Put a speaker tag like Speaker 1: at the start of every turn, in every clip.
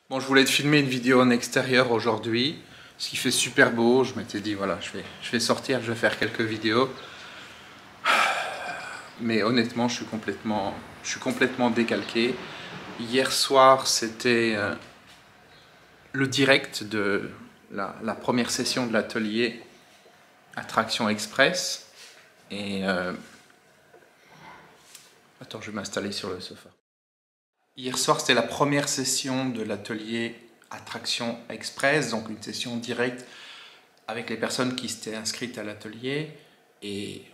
Speaker 1: Bon, je voulais te filmer une vidéo en extérieur aujourd'hui, parce qu'il fait super beau. Je m'étais dit, voilà, je vais sortir, je vais faire quelques vidéos. Mais honnêtement, je suis complètement décalqué. Hier soir, c'était le direct de la première session de l'atelier Attraction Express. Et attends, je vais m'installer sur le sofa. Hier soir, c'était la première session de l'atelier Attraction Express, donc une session directe avec les personnes qui s'étaient inscrites à l'atelier. Et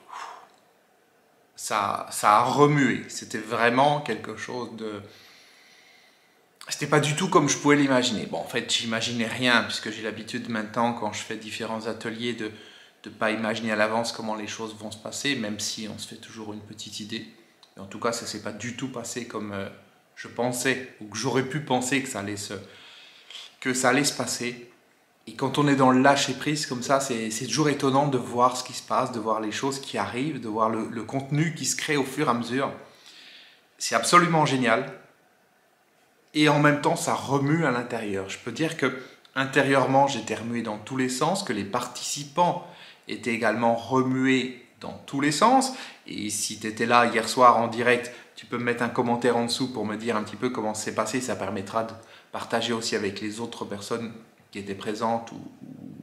Speaker 1: ça a remué. C'était vraiment quelque chose de... C'était pas du tout comme je pouvais l'imaginer. Bon, en fait, j'imaginais rien, puisque j'ai l'habitude maintenant, quand je fais différents ateliers, de ne pas imaginer à l'avance comment les choses vont se passer, même si on se fait toujours une petite idée. Mais en tout cas, ça s'est pas du tout passé comme je pensais, ou que j'aurais pu penser que ça allait se passer. Et quand on est dans le lâcher-prise comme ça, c'est toujours étonnant de voir ce qui se passe, de voir les choses qui arrivent, de voir le contenu qui se crée au fur et à mesure. C'est absolument génial. Et en même temps, ça remue à l'intérieur. Je peux dire que intérieurement, j'étais remué dans tous les sens, que les participants étaient également remués dans tous les sens. Et si tu étais là hier soir en direct, tu peux me mettre un commentaire en dessous pour me dire un petit peu comment c'est passé. Ça permettra de partager aussi avec les autres personnes qui étaient présentes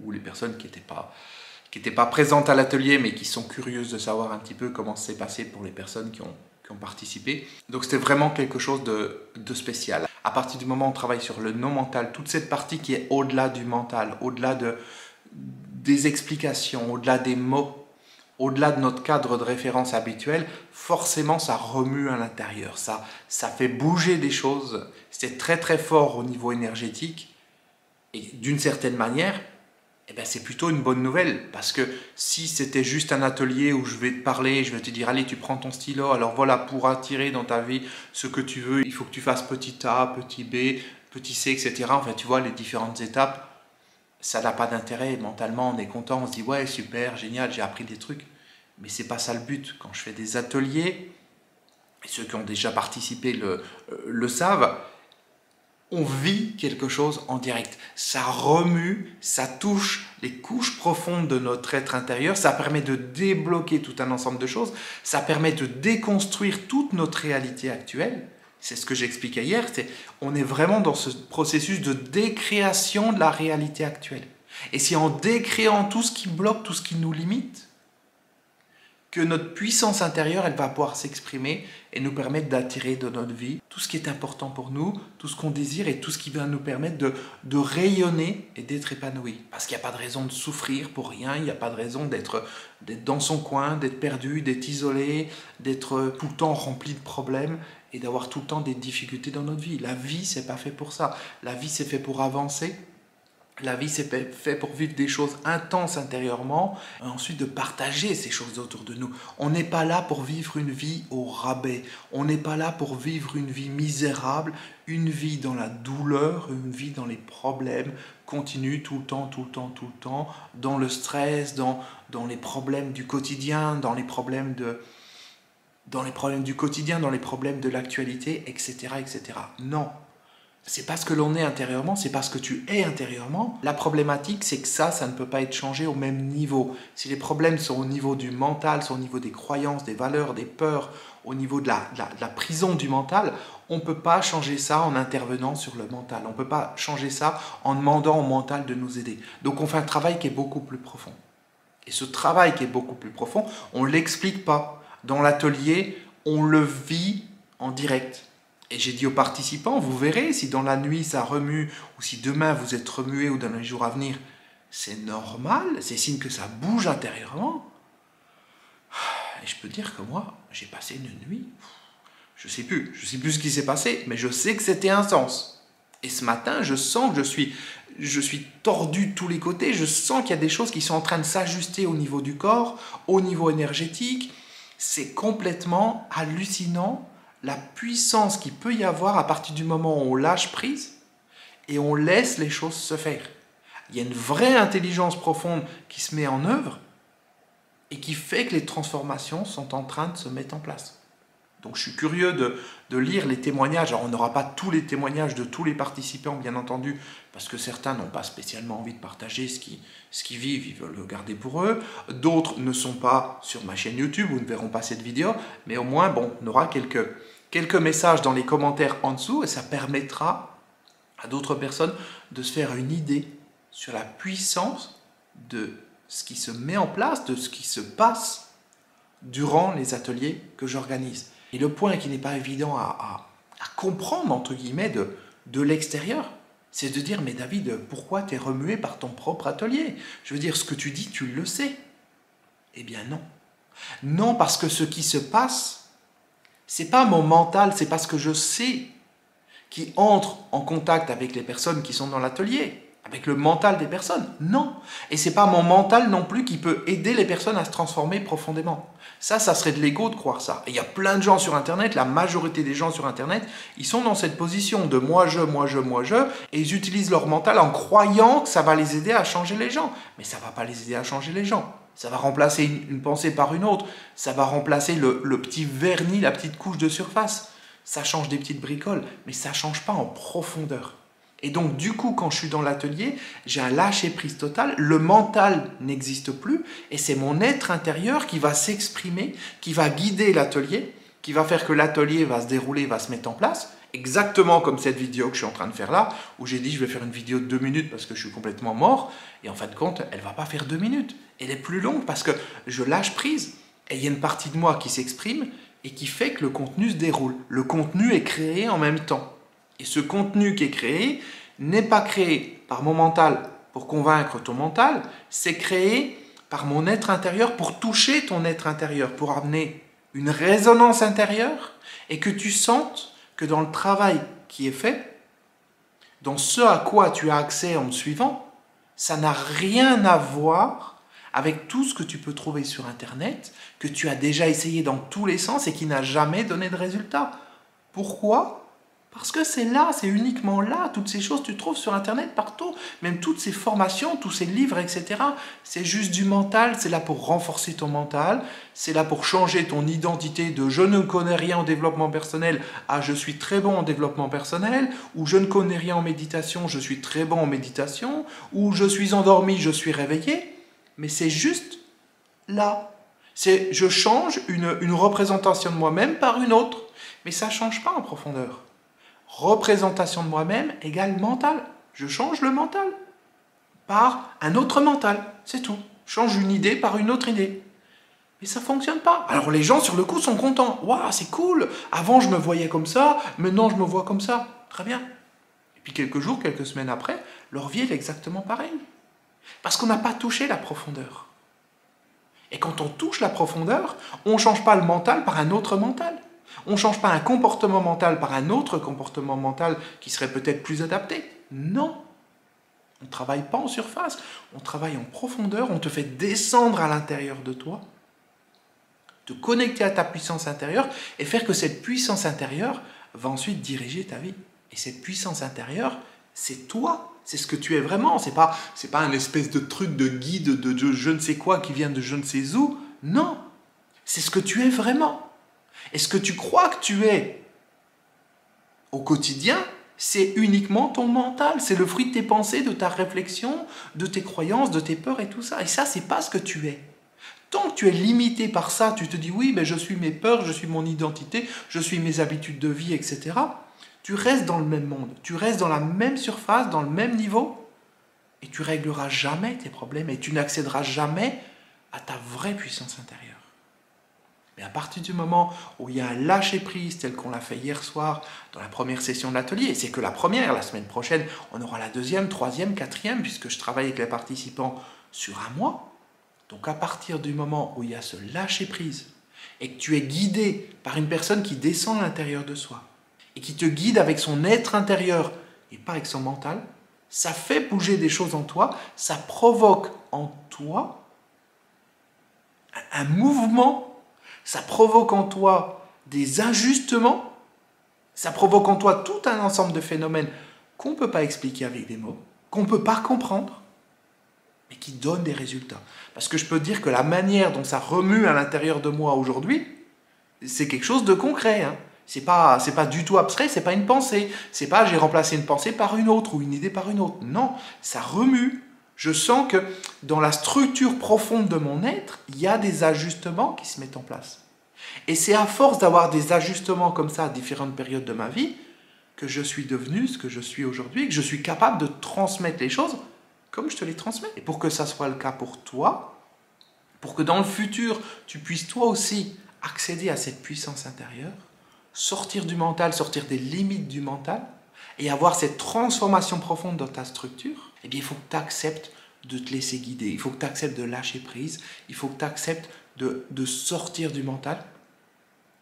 Speaker 1: ou les personnes qui n'étaient pas présentes à l'atelier mais qui sont curieuses de savoir un petit peu comment c'est passé pour les personnes qui ont participé. Donc c'était vraiment quelque chose de spécial. À partir du moment où on travaille sur le non mental, toute cette partie qui est au-delà du mental, au-delà des explications, au-delà des mots, au-delà de notre cadre de référence habituel, forcément ça remue à l'intérieur, ça fait bouger des choses. C'est très très fort au niveau énergétique et d'une certaine manière, eh ben, c'est plutôt une bonne nouvelle, parce que si c'était juste un atelier où je vais te parler, je vais te dire allez, tu prends ton stylo, alors voilà, pour attirer dans ta vie ce que tu veux, il faut que tu fasses petit A, petit B, petit C, etc. Enfin, tu vois, les différentes étapes, ça n'a pas d'intérêt. Mentalement, on est content, on se dit ouais, super, génial, j'ai appris des trucs. Mais c'est pas ça le but. Quand je fais des ateliers, et ceux qui ont déjà participé le savent, on vit quelque chose en direct. Ça remue, ça touche les couches profondes de notre être intérieur, ça permet de débloquer tout un ensemble de choses, ça permet de déconstruire toute notre réalité actuelle. C'est ce que j'expliquais hier, on est vraiment dans ce processus de décréation de la réalité actuelle. Et c'est en décréant tout ce qui bloque, tout ce qui nous limite, que notre puissance intérieure, elle va pouvoir s'exprimer et nous permettre d'attirer dans notre vie tout ce qui est important pour nous, tout ce qu'on désire et tout ce qui va nous permettre de rayonner et d'être épanoui. Parce qu'il n'y a pas de raison de souffrir pour rien, il n'y a pas de raison d'être dans son coin, d'être perdu, d'être isolé, d'être tout le temps rempli de problèmes et d'avoir tout le temps des difficultés dans notre vie. La vie, c'est pas fait pour ça. La vie, c'est fait pour avancer. La vie, c'est fait pour vivre des choses intenses intérieurement et ensuite de partager ces choses autour de nous. On n'est pas là pour vivre une vie au rabais. On n'est pas là pour vivre une vie misérable, une vie dans la douleur, une vie dans les problèmes continus tout le temps, tout le temps, tout le temps, dans le stress, dans les problèmes du quotidien, dans les problèmes du quotidien, dans les problèmes de l'actualité, etc., etc. Non. C'est pas ce que l'on est intérieurement, c'est pas ce que tu es intérieurement. La problématique, c'est que ça ne peut pas être changé au même niveau. Si les problèmes sont au niveau du mental, sont au niveau des croyances, des valeurs, des peurs, au niveau de la prison du mental, on ne peut pas changer ça en intervenant sur le mental. On ne peut pas changer ça en demandant au mental de nous aider. Donc on fait un travail qui est beaucoup plus profond. Et ce travail qui est beaucoup plus profond, on ne l'explique pas. Dans l'atelier, on le vit en direct. Et j'ai dit aux participants, vous verrez si dans la nuit ça remue, ou si demain vous êtes remué, ou dans les jours à venir, c'est normal, c'est signe que ça bouge intérieurement. Et je peux dire que moi, j'ai passé une nuit, je sais plus ce qui s'est passé, mais je sais que c'était intense. Et ce matin, je sens que je suis tordu de tous les côtés, je sens qu'il y a des choses qui sont en train de s'ajuster au niveau du corps, au niveau énergétique. C'est complètement hallucinant la puissance qu'il peut y avoir à partir du moment où on lâche prise et on laisse les choses se faire. Il y a une vraie intelligence profonde qui se met en œuvre et qui fait que les transformations sont en train de se mettre en place. Donc je suis curieux de lire les témoignages. Alors on n'aura pas tous les témoignages de tous les participants, bien entendu, parce que certains n'ont pas spécialement envie de partager ce qu'ils vivent, ils veulent le garder pour eux. D'autres ne sont pas sur ma chaîne YouTube ou ne verront pas cette vidéo, mais au moins, bon, on aura quelques messages dans les commentaires en dessous et ça permettra à d'autres personnes de se faire une idée sur la puissance de ce qui se met en place, de ce qui se passe durant les ateliers que j'organise. Et le point qui n'est pas évident à comprendre, entre guillemets, de l'extérieur, c'est de dire, mais David, pourquoi tu es remué par ton propre atelier? Je veux dire, ce que tu dis, tu le sais. Eh bien non. Non, parce que ce qui se passe, c'est pas mon mental, c'est parce que je sais qui entre en contact avec les personnes qui sont dans l'atelier, avec le mental des personnes. Non. Et c'est pas mon mental non plus qui peut aider les personnes à se transformer profondément. Ça serait de l'ego de croire ça. Et il y a plein de gens sur Internet, la majorité des gens sur Internet, ils sont dans cette position de moi, je, et ils utilisent leur mental en croyant que ça va les aider à changer les gens. Mais ça ne va pas les aider à changer les gens. Ça va remplacer une pensée par une autre. Ça va remplacer le petit vernis, la petite couche de surface. Ça change des petites bricoles, mais ça ne change pas en profondeur. Et donc, du coup, quand je suis dans l'atelier, j'ai un lâcher-prise total, le mental n'existe plus, et c'est mon être intérieur qui va s'exprimer, qui va guider l'atelier, qui va faire que l'atelier va se dérouler, va se mettre en place, exactement comme cette vidéo que je suis en train de faire là, où j'ai dit je vais faire une vidéo de 2 minutes parce que je suis complètement mort, et en fin de compte, elle ne va pas faire 2 minutes. Elle est plus longue parce que je lâche prise, et il y a une partie de moi qui s'exprime, et qui fait que le contenu se déroule. Le contenu est créé en même temps. Et ce contenu qui est créé n'est pas créé par mon mental pour convaincre ton mental, c'est créé par mon être intérieur pour toucher ton être intérieur, pour amener une résonance intérieure et que tu sentes que dans le travail qui est fait, dans ce à quoi tu as accès en me suivant, ça n'a rien à voir avec tout ce que tu peux trouver sur Internet, que tu as déjà essayé dans tous les sens et qui n'a jamais donné de résultat. Pourquoi ? Parce que c'est là, c'est uniquement là, toutes ces choses tu trouves sur Internet partout, même toutes ces formations, tous ces livres, etc. C'est juste du mental, c'est là pour renforcer ton mental, c'est là pour changer ton identité de je ne connais rien en développement personnel à je suis très bon en développement personnel, ou je ne connais rien en méditation, je suis très bon en méditation, ou je suis endormi, je suis réveillé, mais c'est juste là. Je change une représentation de moi-même par une autre, mais ça ne change pas en profondeur. Représentation de moi-même égale mental. Je change le mental par un autre mental, c'est tout. Je change une idée par une autre idée. Mais ça ne fonctionne pas. Alors les gens sur le coup sont contents. Waouh, c'est cool. Avant je me voyais comme ça, maintenant je me vois comme ça. Très bien. Et puis quelques jours, quelques semaines après, leur vie est exactement pareille. Parce qu'on n'a pas touché la profondeur. Et quand on touche la profondeur, on ne change pas le mental par un autre mental. On ne change pas un comportement mental par un autre comportement mental qui serait peut-être plus adapté. Non. On ne travaille pas en surface, on travaille en profondeur, on te fait descendre à l'intérieur de toi, te connecter à ta puissance intérieure et faire que cette puissance intérieure va ensuite diriger ta vie. Et cette puissance intérieure, c'est toi, c'est ce que tu es vraiment. C'est pas un espèce de truc de guide de je ne sais quoi qui vient de je ne sais où. Non, c'est ce que tu es vraiment. Et ce que tu crois que tu es au quotidien, c'est uniquement ton mental. C'est le fruit de tes pensées, de ta réflexion, de tes croyances, de tes peurs et tout ça. Et ça, c'est pas ce que tu es. Tant que tu es limité par ça, tu te dis oui, mais je suis mes peurs, je suis mon identité, je suis mes habitudes de vie, etc. Tu restes dans le même monde, tu restes dans la même surface, dans le même niveau, et tu régleras jamais tes problèmes et tu n'accéderas jamais à ta vraie puissance intérieure. Mais à partir du moment où il y a un lâcher-prise tel qu'on l'a fait hier soir dans la première session de l'atelier, et c'est que la première, la semaine prochaine, on aura la deuxième, troisième, quatrième, puisque je travaille avec les participants sur un mois. Donc à partir du moment où il y a ce lâcher-prise et que tu es guidé par une personne qui descend à l'intérieur de soi et qui te guide avec son être intérieur et pas avec son mental, ça fait bouger des choses en toi, ça provoque en toi un mouvement. Ça provoque en toi des ajustements, ça provoque en toi tout un ensemble de phénomènes qu'on ne peut pas expliquer avec des mots, qu'on ne peut pas comprendre, mais qui donnent des résultats. Parce que je peux dire que la manière dont ça remue à l'intérieur de moi aujourd'hui, C'est quelque chose de concret. Hein. C'est pas du tout abstrait, c'est pas une pensée. C'est pas j'ai remplacé une pensée par une autre ou une idée par une autre. Non, ça remue. Je sens que dans la structure profonde de mon être, il y a des ajustements qui se mettent en place. Et c'est à force d'avoir des ajustements comme ça à différentes périodes de ma vie que je suis devenu ce que je suis aujourd'hui et que je suis capable de transmettre les choses comme je te les transmets. Et pour que ça soit le cas pour toi, pour que dans le futur, tu puisses toi aussi accéder à cette puissance intérieure, sortir du mental, sortir des limites du mental et avoir cette transformation profonde dans ta structure, eh bien, il faut que tu acceptes de te laisser guider, il faut que tu acceptes de lâcher prise, il faut que tu acceptes de sortir du mental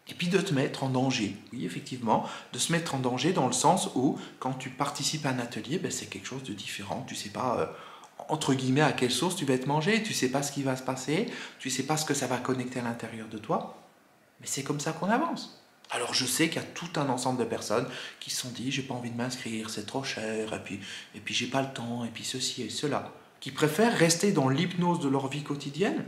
Speaker 1: et puis de te mettre en danger. Oui, effectivement, de se mettre en danger dans le sens où, quand tu participes à un atelier, ben, c'est quelque chose de différent. Tu ne sais pas, entre guillemets, à quelle sauce tu vas être mangé, tu ne sais pas ce qui va se passer, tu ne sais pas ce que ça va connecter à l'intérieur de toi. Mais c'est comme ça qu'on avance. Alors je sais qu'il y a tout un ensemble de personnes qui se sont dit « j'ai pas envie de m'inscrire, c'est trop cher, et puis j'ai pas le temps, et puis ceci et cela », qui préfèrent rester dans l'hypnose de leur vie quotidienne.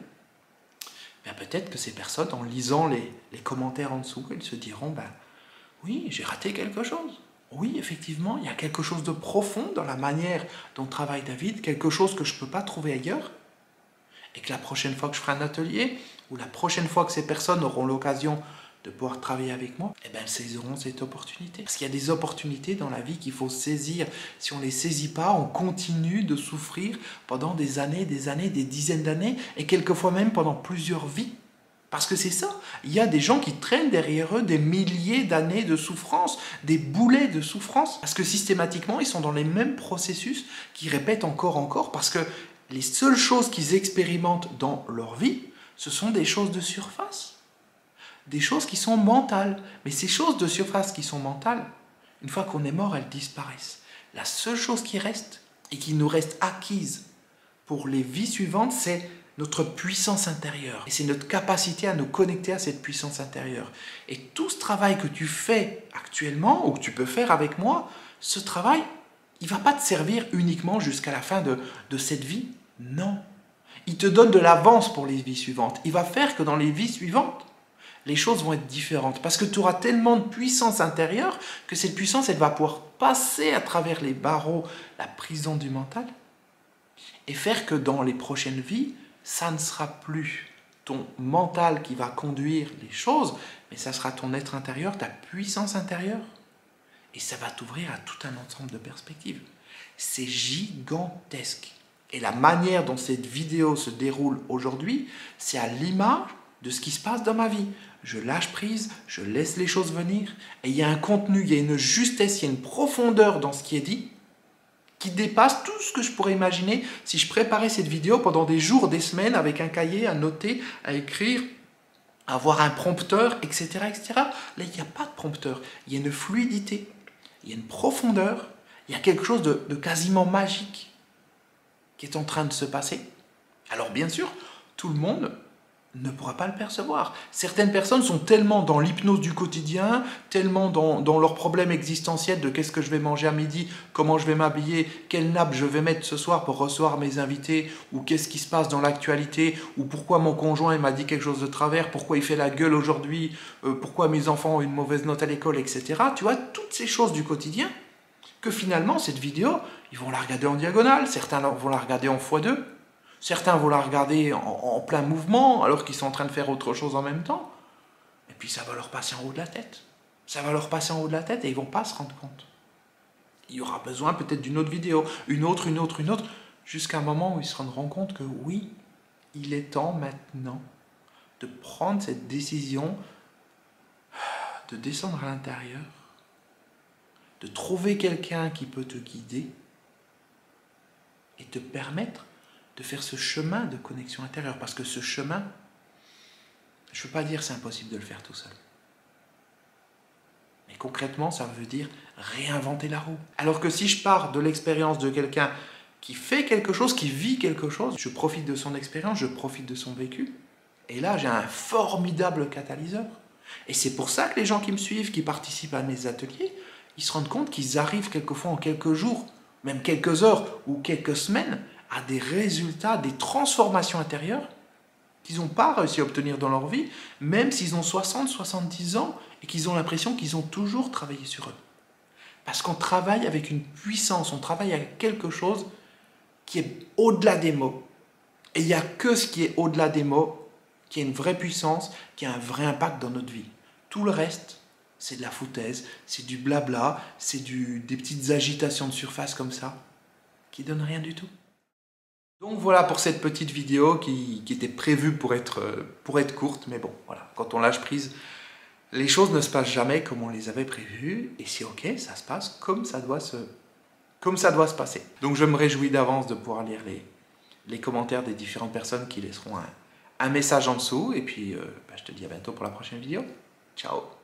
Speaker 1: Ben, peut-être que ces personnes, en lisant les commentaires en dessous, elles se diront ben, « oui, j'ai raté quelque chose ». Oui, effectivement, il y a quelque chose de profond dans la manière dont travaille David, quelque chose que je ne peux pas trouver ailleurs, et que la prochaine fois que je ferai un atelier, ou la prochaine fois que ces personnes auront l'occasion de pouvoir travailler avec moi, eh ben, elles saisiront cette opportunité. Parce qu'il y a des opportunités dans la vie qu'il faut saisir. Si on ne les saisit pas, on continue de souffrir pendant des années, des dizaines d'années, et quelquefois même pendant plusieurs vies. Parce que c'est ça, il y a des gens qui traînent derrière eux des milliers d'années de souffrance, des boulets de souffrance, parce que systématiquement, ils sont dans les mêmes processus qui répètent encore, parce que les seules choses qu'ils expérimentent dans leur vie, ce sont des choses de surface, des choses qui sont mentales. Mais ces choses de surface qui sont mentales, une fois qu'on est mort, elles disparaissent. La seule chose qui reste, et qui nous reste acquise pour les vies suivantes, c'est notre puissance intérieure. Et c'est notre capacité à nous connecter à cette puissance intérieure. Et tout ce travail que tu fais actuellement, ou que tu peux faire avec moi, ce travail, il ne va pas te servir uniquement jusqu'à la fin de cette vie. Non. Il te donne de l'avance pour les vies suivantes. Il va faire que dans les vies suivantes, les choses vont être différentes. Parce que tu auras tellement de puissance intérieure que cette puissance, elle va pouvoir passer à travers les barreaux, la prison du mental, et faire que dans les prochaines vies, ça ne sera plus ton mental qui va conduire les choses, mais ça sera ton être intérieur, ta puissance intérieure. Et ça va t'ouvrir à tout un ensemble de perspectives. C'est gigantesque. Et la manière dont cette vidéo se déroule aujourd'hui, c'est à l'image de ce qui se passe dans ma vie. Je lâche prise, je laisse les choses venir, et il y a un contenu, il y a une justesse, il y a une profondeur dans ce qui est dit, qui dépasse tout ce que je pourrais imaginer si je préparais cette vidéo pendant des jours, des semaines, avec un cahier, à noter, à écrire, à avoir un prompteur, etc., etc. Là, il n'y a pas de prompteur. Il y a une fluidité, il y a une profondeur, il y a quelque chose de quasiment magique qui est en train de se passer. Alors bien sûr, tout le monde ne pourra pas le percevoir. Certaines personnes sont tellement dans l'hypnose du quotidien, tellement dans leurs problèmes existentiels de qu'est-ce que je vais manger à midi, comment je vais m'habiller, quelle nappe je vais mettre ce soir pour recevoir mes invités, ou qu'est-ce qui se passe dans l'actualité, ou pourquoi mon conjoint m'a dit quelque chose de travers, pourquoi il fait la gueule aujourd'hui, pourquoi mes enfants ont une mauvaise note à l'école, etc. Tu vois, toutes ces choses du quotidien, que finalement, cette vidéo, ils vont la regarder en diagonale, certains vont la regarder en x2, certains vont la regarder en plein mouvement alors qu'ils sont en train de faire autre chose en même temps. Et puis ça va leur passer en haut de la tête. Ça va leur passer en haut de la tête et ils ne vont pas se rendre compte. Il y aura besoin peut-être d'une autre vidéo, une autre, jusqu'à un moment où ils se rendront compte que oui, il est temps maintenant de prendre cette décision, de descendre à l'intérieur, de trouver quelqu'un qui peut te guider et te permettre de faire ce chemin de connexion intérieure. Parce que ce chemin, je ne veux pas dire c'est impossible de le faire tout seul. Mais concrètement, ça veut dire réinventer la roue. Alors que si je pars de l'expérience de quelqu'un qui fait quelque chose, qui vit quelque chose, je profite de son expérience, je profite de son vécu. Et là, j'ai un formidable catalyseur. Et c'est pour ça que les gens qui me suivent, qui participent à mes ateliers, ils se rendent compte qu'ils arrivent quelquefois en quelques jours, même quelques heures ou quelques semaines, à des résultats, des transformations intérieures qu'ils n'ont pas réussi à obtenir dans leur vie, même s'ils ont 60, 70 ans et qu'ils ont l'impression qu'ils ont toujours travaillé sur eux. Parce qu'on travaille avec une puissance, on travaille avec quelque chose qui est au-delà des mots. Et il n'y a que ce qui est au-delà des mots, qui a une vraie puissance, qui a un vrai impact dans notre vie. Tout le reste, c'est de la foutaise, c'est du blabla, c'est des petites agitations de surface comme ça, qui ne donnent rien du tout. Donc voilà pour cette petite vidéo qui était prévue pour être courte, mais bon, voilà, quand on lâche prise, les choses ne se passent jamais comme on les avait prévues, et c'est ok, ça se passe comme ça doit se passer. Donc je me réjouis d'avance de pouvoir lire les commentaires des différentes personnes qui laisseront un message en dessous, et puis je te dis à bientôt pour la prochaine vidéo. Ciao!